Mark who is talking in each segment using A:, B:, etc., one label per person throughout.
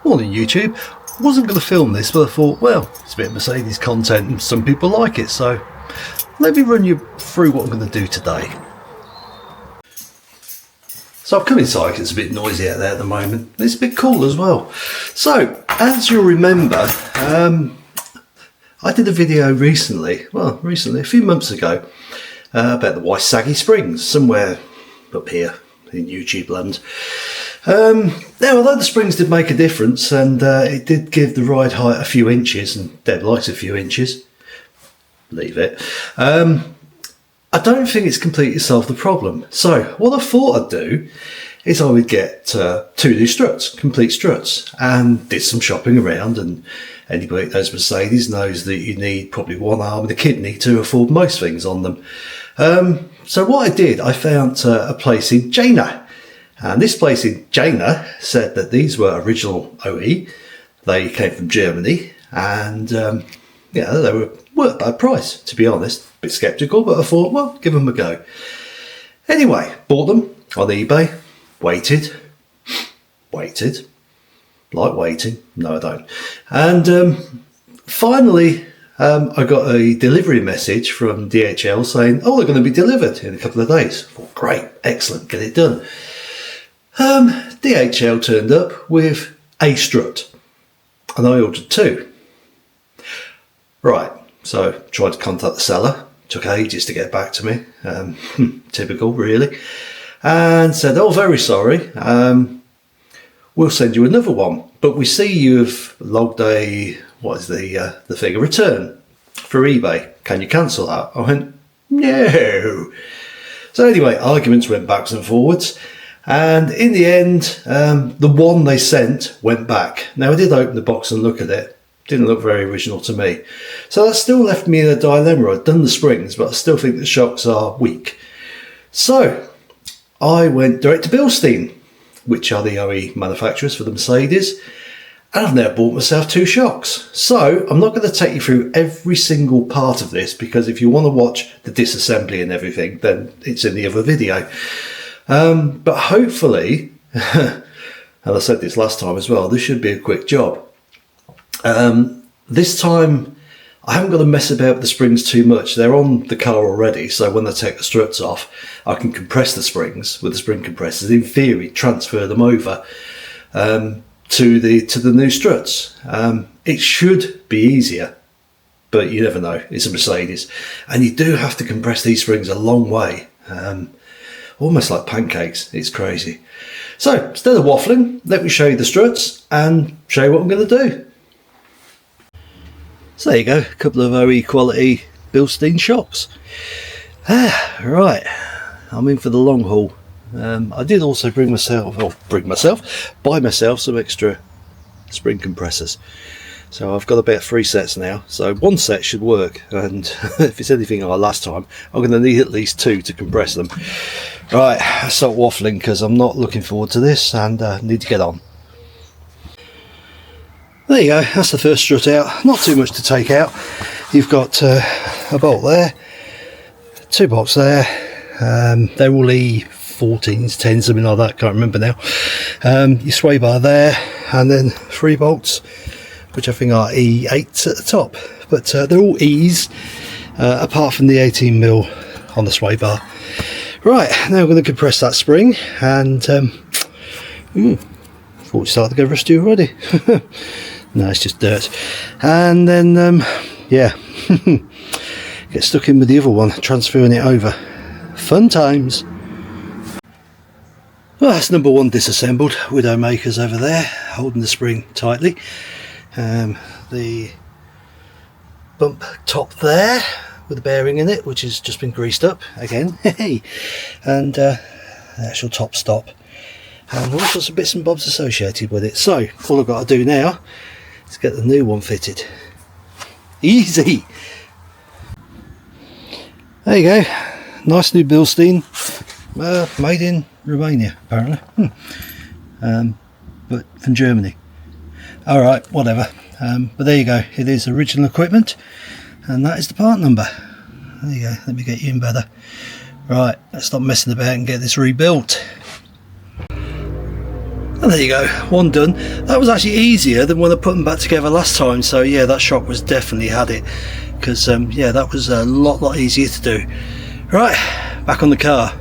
A: Morning YouTube. Wasn't going to film this, but I thought, well, it's a bit of Mercedes content and some people like it, so let me run you through what I'm going to do today. So I've come inside because it's a bit noisy out there at the moment. It's a bit cool as well. So, as you'll remember, I did a video recently, a few months ago, about the white saggy springs, somewhere up here in YouTube land. Now, although the springs did make a difference and it did give the ride height a few inches, and Deb likes a few inches, leave it, I don't think it's completely solved the problem. So what I thought I'd do is I would get 2 new struts, complete struts, and did some shopping around, and anybody that knows Mercedes knows that you need probably one arm and a kidney to afford most things on them. So what I did, I found a place in Jena. And this place in Jena said that these were original OE. They came from Germany, and they weren't a bad price, to be honest. A bit sceptical, but I thought, well, give them a go. Anyway, bought them on eBay, waited, like waiting, no I don't. And finally, I got a delivery message from DHL saying, oh, they're going to be delivered in a couple of days. I thought, great, excellent, get it done. DHL turned up with a strut, and I ordered 2. Right, so tried to contact the seller, took ages to get back to me, typical really, and said, oh, very sorry, we'll send you another one, but we see you've logged a, what is the thing, a return for eBay, can you cancel that? I went, no. So anyway, arguments went backwards and forwards. And in the end, the one they sent went back. Now I did open the box and look at it. Didn't look very original to me. So that still left me in a dilemma. I'd done the springs, but I still think the shocks are weak. So I went direct to Bilstein, which are the OE manufacturers for the Mercedes. And I've now bought myself 2 shocks. So I'm not going to take you through every single part of this, because if you want to watch the disassembly and everything, then it's in the other video. But hopefully, and I said this last time as well, this should be a quick job. This time I haven't got to mess about with the springs too much. They're on the car already, so when I take the struts off, I can compress the springs with the spring compressors. In theory, transfer them over to the new struts. It should be easier, but you never know. It's a Mercedes, and you do have to compress these springs a long way. Almost like pancakes, it's crazy. So instead of waffling, let me show you the struts and show you what I'm going to do. So there you go, a couple of OE quality Bilstein shocks. Right, I'm in for the long haul. I did also buy myself some extra spring compressors. So I've got about 3 sets now, so 1 set should work, and if it's anything like last time, I'm going to need at least 2 to compress them. Right, I'll stop waffling because I'm not looking forward to this and need to get on. There you go, that's the first strut out. Not too much to take out. You've got a bolt there, 2 bolts there, they're all E14s, 10, something like that, can't remember now. Your sway bar there, and then 3 bolts, which I think are E8s at the top, but they're all E's, apart from the 18mm on the sway bar. Right, now we're going to compress that spring, and thought it started to go rusty already. No, it's just dirt. And then, yeah, get stuck in with the other one, transferring it over. Fun times. Well, that's number 1 disassembled. Widowmakers over there, holding the spring tightly. The bump top there with the bearing in it, which has just been greased up again. And the actual top stop, and all sorts of bits and bobs associated with it. So all I've got to do now is get the new one fitted. Easy. There you go, nice new Bilstein, made in Romania apparently, but from Germany. Alright, whatever. But there you go, it is original equipment, and that is the part number. There you go, let me get you in better. Right, let's stop messing about and get this rebuilt. And there you go, one done. That was actually easier than when I put them back together last time, so yeah, that shock was definitely had it, because yeah, that was a lot easier to do. Right, back on the car.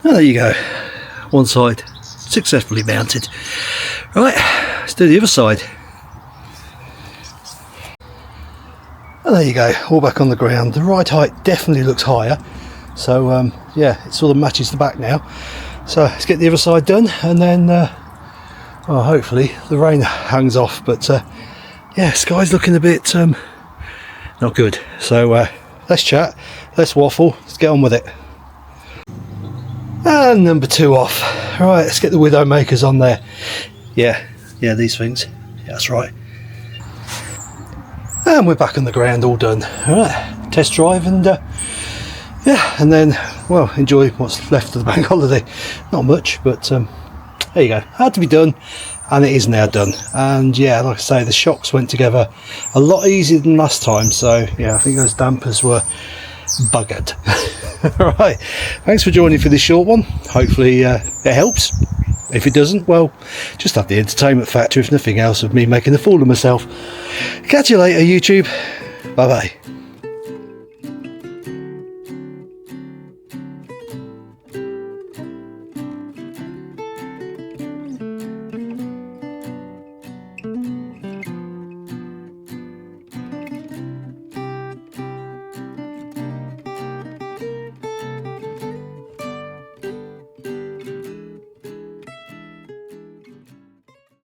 A: And there you go, one side successfully mounted. Right, let's do the other side. And there you go, all back on the ground. The ride height definitely looks higher, so yeah, it sort of matches the back now. So let's get the other side done, and then well, hopefully the rain hangs off. But yeah, sky's looking a bit not good. So let's chat, let's waffle, let's get on with it. And number 2 off. Right, let's get the Widowmakers on there. Yeah, these things. Yeah, that's right. And we're back on the ground, all done. All right, test drive, and yeah, and then, well, enjoy what's left of the bank holiday. Not much, but there you go. Had to be done, and it is now done. And yeah, like I say, the shocks went together a lot easier than last time. So yeah, I think those dampers were buggered. All right, thanks for joining for this short one. Hopefully it helps. If it doesn't, well, just have the entertainment factor, if nothing else, of me making a fool of myself. Catch you later, YouTube. Bye bye.